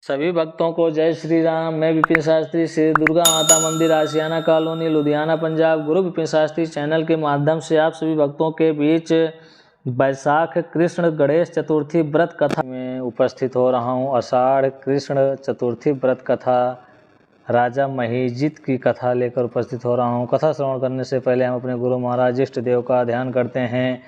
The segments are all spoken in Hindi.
सभी भक्तों को जय श्री राम। मैं विपिन शास्त्री, श्री दुर्गा माता मंदिर, आशियाना कॉलोनी, लुधियाना, पंजाब। गुरु विपिन शास्त्री चैनल के माध्यम से आप सभी भक्तों के बीच वैशाख कृष्ण गणेश चतुर्थी व्रत कथा में उपस्थित हो रहा हूँ। आषाढ़ कृष्ण चतुर्थी व्रत कथा राजा महिजित की कथा लेकर उपस्थित हो रहा हूँ। कथा श्रवण करने से पहले हम अपने गुरु महाराज इष्ट देव का ध्यान करते हैं।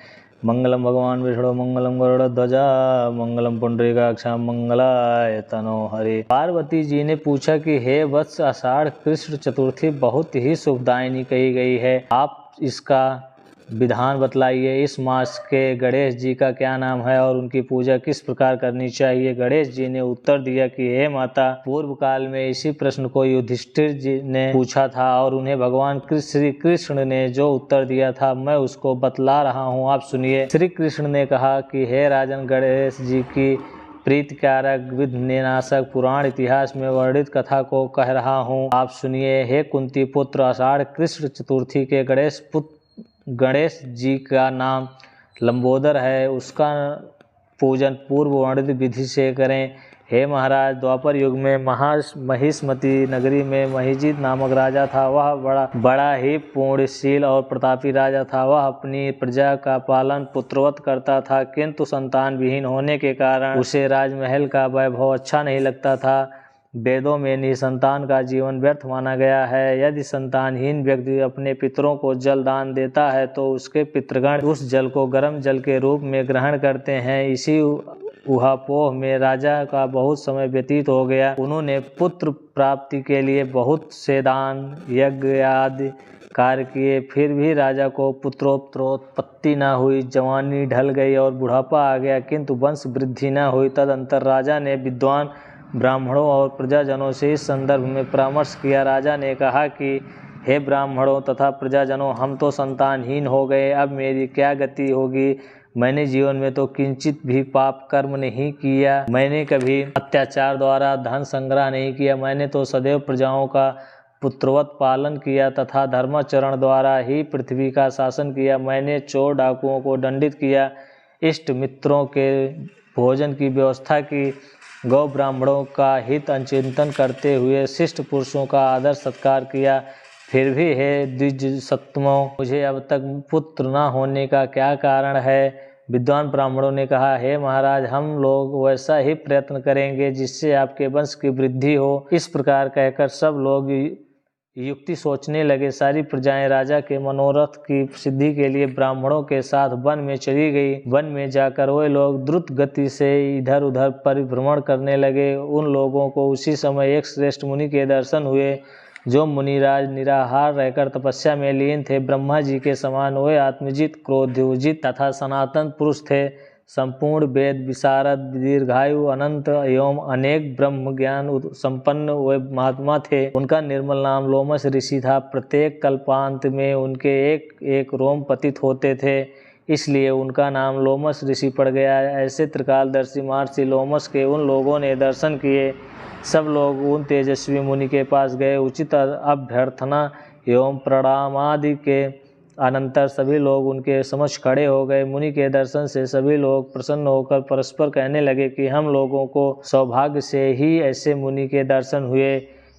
मंगलम भगवान विष्णु मंगलम गरुड़ध्वजा मंगलम पुंडरीकाक्षां मंगलाय तनो हरि। पार्वती जी ने पूछा कि हे वत्स, आषाढ़ कृष्ण चतुर्थी बहुत ही शुभदायिनी कही गई है, आप इसका विधान बतलाइए। इस मास के गणेश जी का क्या नाम है और उनकी पूजा किस प्रकार करनी चाहिए। गणेश जी ने उत्तर दिया कि हे माता, पूर्व काल में इसी प्रश्न को युधिष्ठिर जी ने पूछा था और उन्हें भगवान श्री कृष्ण ने जो उत्तर दिया था मैं उसको बतला रहा हूँ, आप सुनिए। श्री कृष्ण ने कहा कि हे राजन, गणेश जी की प्रीतिकारक विघ्ननाशक पुराण इतिहास में वर्णित कथा को कह रहा हूँ, आप सुनिए। हे कुंती पुत्र, आषाढ़ कृष्ण चतुर्थी के गणेश जी का नाम लंबोदर है, उसका पूजन पूर्व वर्णित विधि से करें। हे महाराज, द्वापर युग में महिष्मती नगरी में महिजित नामक राजा था। वह बड़ा ही पुण्यशील और प्रतापी राजा था। वह अपनी प्रजा का पालन पुत्रवत करता था, किंतु संतान विहीन होने के कारण उसे राजमहल का वैभव अच्छा नहीं लगता था। वेदों में निसंतान का जीवन व्यर्थ माना गया है। यदि संतानहीन व्यक्ति अपने पितरों को जल दान देता है तो उसके पितृगण उस जल को गर्म जल के रूप में ग्रहण करते हैं। इसी ऊहापोह में राजा का बहुत समय व्यतीत हो गया। उन्होंने पुत्र प्राप्ति के लिए बहुत से दान यज्ञ आदि कार्य किए, फिर भी राजा को पुत्रोत्पत्ति न हुई। जवानी ढल गई और बुढ़ापा आ गया, किंतु वंश वृद्धि न हुई। तदंतर राजा ने विद्वान ब्राह्मणों और प्रजाजनों से इस संदर्भ में परामर्श किया। राजा ने कहा कि हे ब्राह्मणों तथा प्रजाजनों, हम तो संतानहीन हो गए, अब मेरी क्या गति होगी। मैंने जीवन में तो किंचित भी पाप कर्म नहीं किया, मैंने कभी अत्याचार द्वारा धन संग्रह नहीं किया, मैंने तो सदैव प्रजाओं का पुत्रवत पालन किया तथा धर्माचरण द्वारा ही पृथ्वी का शासन किया। मैंने चोर डाकुओं को दंडित किया, इष्ट मित्रों के भोजन की व्यवस्था की, गौ ब्राह्मणों का हित चिंतन करते हुए शिष्ट पुरुषों का आदर सत्कार किया। फिर भी हे द्विज सत्तमों, मुझे अब तक पुत्र न होने का क्या कारण है। विद्वान ब्राह्मणों ने कहा, हे महाराज, हम लोग वैसा ही प्रयत्न करेंगे जिससे आपके वंश की वृद्धि हो। इस प्रकार कहकर सब लोग युक्ति सोचने लगे। सारी प्रजाएं राजा के मनोरथ की सिद्धि के लिए ब्राह्मणों के साथ वन में चली गई। वन में जाकर वे लोग द्रुत गति से इधर उधर परिभ्रमण करने लगे। उन लोगों को उसी समय एक श्रेष्ठ मुनि के दर्शन हुए, जो मुनिराज निराहार रहकर तपस्या में लीन थे। ब्रह्मा जी के समान वे आत्मजित, क्रोधोजित तथा सनातन पुरुष थे। संपूर्ण वेद विशारद, दीर्घायु, अनंत एवं अनेक ब्रह्म ज्ञान संपन्न वे महात्मा थे। उनका निर्मल नाम लोमस ऋषि था। प्रत्येक कल्पांत में उनके एक एक रोम पतित होते थे, इसलिए उनका नाम लोमस ऋषि पड़ गया। ऐसे त्रिकालदर्शी महर्षि लोमस के उन लोगों ने दर्शन किए। सब लोग उन तेजस्वी मुनि के पास गए। उचित अभ्यर्थना एवं प्रणाम आदि के अनंतर सभी लोग उनके समक्ष खड़े हो गए। मुनि के दर्शन से सभी लोग प्रसन्न होकर परस्पर कहने लगे कि हम लोगों को सौभाग्य से ही ऐसे मुनि के दर्शन हुए,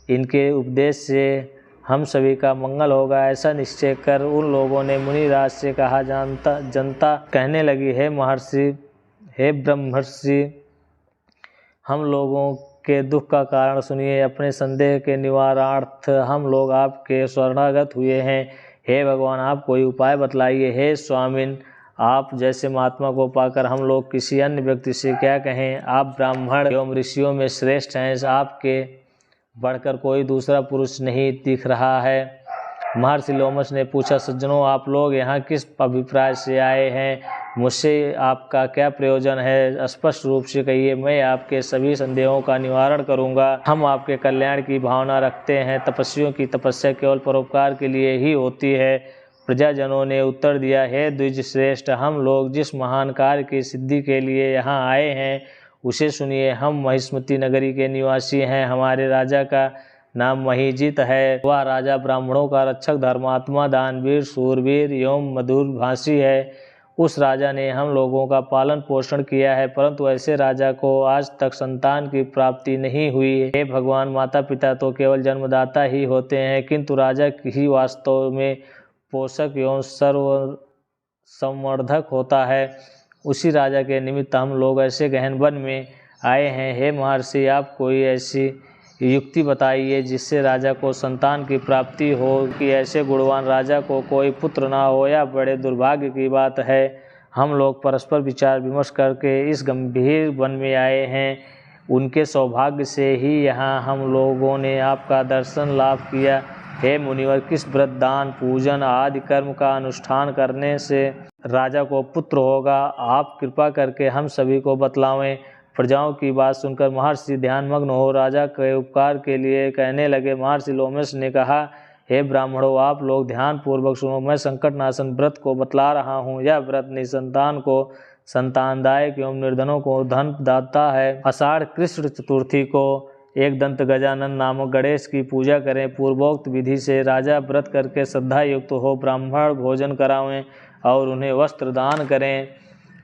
इनके उपदेश से हम सभी का मंगल होगा। ऐसा निश्चय कर उन लोगों ने मुनिराज से कहा। जनता कहने लगी, हे महर्षि, हे ब्रह्मर्षि, हम लोगों के दुख का कारण सुनिए। अपने संदेह के निवारणार्थ हम लोग आपके शरणागत हुए हैं। हे भगवान, आप कोई उपाय बतलाइए। हे स्वामिन, आप जैसे महात्मा को पाकर हम लोग किसी अन्य व्यक्ति से क्या कहें। आप ब्राह्मण एवं ऋषियों में श्रेष्ठ हैं, आपके बढ़कर कोई दूसरा पुरुष नहीं दिख रहा है। महर्षि लोमस ने पूछा, सज्जनों, आप लोग यहाँ किस अभिप्राय से आए हैं, मुझसे आपका क्या प्रयोजन है, स्पष्ट रूप से कहिए, मैं आपके सभी संदेहों का निवारण करूँगा। हम आपके कल्याण की भावना रखते हैं। तपस्वियों की तपस्या केवल परोपकार के लिए ही होती है। प्रजाजनों ने उत्तर दिया, हे द्विज श्रेष्ठ, हम लोग जिस महान कार्य की सिद्धि के लिए यहाँ आए हैं उसे सुनिए। हम महिष्मती नगरी के निवासी हैं। हमारे राजा का नाम महिजित है। वह राजा ब्राह्मणों का रक्षक, धर्मात्मा, दानवीर, शूरवीर एवं मधुर भाषी है। उस राजा ने हम लोगों का पालन पोषण किया है, परंतु ऐसे राजा को आज तक संतान की प्राप्ति नहीं हुई है। हे भगवान, माता पिता तो केवल जन्मदाता ही होते हैं, किंतु राजा ही वास्तव में पोषक एवं सर्व संवर्धक होता है। उसी राजा के निमित्त हम लोग ऐसे गहन वन में आए हैं। हे महर्षि, आप कोई ऐसी युक्ति बताइए जिससे राजा को संतान की प्राप्ति हो कि ऐसे गुणवान राजा को कोई पुत्र ना हो, या बड़े दुर्भाग्य की बात है। हम लोग परस्पर विचार विमर्श करके इस गंभीर वन में आए हैं। उनके सौभाग्य से ही यहाँ हम लोगों ने आपका दर्शन लाभ किया। हे मुनिवर, किस व्रत, दान, पूजन आदि कर्म का अनुष्ठान करने से राजा को पुत्र होगा, आप कृपा करके हम सभी को बतलावें। प्रजाओं की बात सुनकर महर्षि ध्यानमग्न हो राजा के उपकार के लिए कहने लगे। महर्षि लोमश ने कहा, हे ब्राह्मणों, आप लोग ध्यान पूर्वक सुनो। मैं संकटनाशन व्रत को बतला रहा हूँ। यह व्रत निसंतान को संतानदायक एवं निर्धनों को धन दाता है। आषाढ़ कृष्ण चतुर्थी को एक दंत गजानन नामक गणेश की पूजा करें। पूर्वोक्त विधि से राजा व्रत करके श्रद्धा युक्त हो ब्राह्मण भोजन करावें और उन्हें वस्त्र दान करें।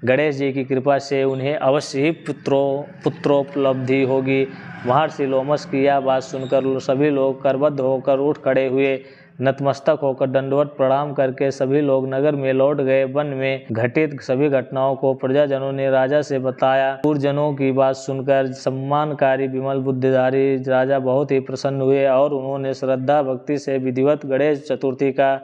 गणेश जी की कृपा से उन्हें अवश्य ही पुत्रोपलब्धि होगी। महर्षि लोमश की यह बात सुनकर सभी लोग करबद्ध होकर उठ खड़े हुए। नतमस्तक होकर दंडवत प्रणाम करके सभी लोग नगर में लौट गए। वन में घटित सभी घटनाओं को प्रजाजनों ने राजा से बताया। पूर्वजनों की बात सुनकर सम्मानकारी विमल बुद्धिधारी राजा बहुत ही प्रसन्न हुए और उन्होंने श्रद्धा भक्ति से विधिवत गणेश चतुर्थी का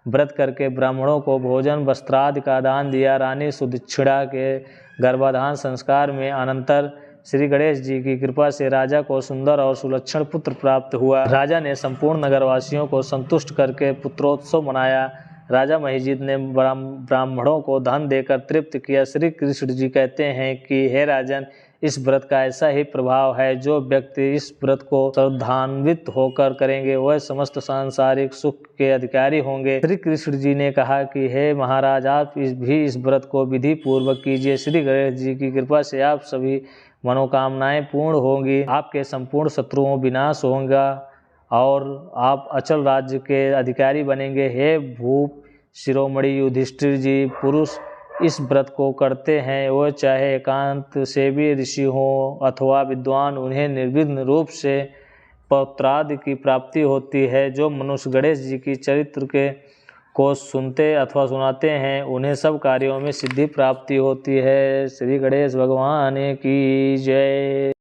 व्रत करके ब्राह्मणों को भोजन वस्त्रादि का दान दिया। रानी सुदक्षिणा के गर्भाधान संस्कार में अनंतर श्री गणेश जी की कृपा से राजा को सुंदर और सुलक्षण पुत्र प्राप्त हुआ। राजा ने संपूर्ण नगरवासियों को संतुष्ट करके पुत्रोत्सव मनाया। राजा महिजीत ने ब्राह्मणों को धन देकर तृप्त किया। श्री कृष्ण जी कहते हैं कि हे राजन, इस व्रत का ऐसा ही प्रभाव है, जो व्यक्ति इस व्रत को श्रद्धान्वित होकर करेंगे वह समस्त सांसारिक सुख के अधिकारी होंगे। श्री कृष्ण जी ने कहा कि हे महाराज, आप इस व्रत को विधि पूर्वक कीजिए। श्री गणेश जी की कृपा से आप सभी मनोकामनाएं पूर्ण होंगी, आपके संपूर्ण शत्रुओं विनाश होगा और आप अचल राज्य के अधिकारी बनेंगे। हे भूप शिरोमणि युधिष्ठिर जी, पुरुष इस व्रत को करते हैं वह चाहे एकांत सेवी ऋषि हों अथवा विद्वान, उन्हें निर्विघ्न रूप से पौत्रादि की प्राप्ति होती है। जो मनुष्य गणेश जी की चरित्र को सुनते अथवा सुनाते हैं उन्हें सब कार्यों में सिद्धि प्राप्ति होती है। श्री गणेश भगवान की जय।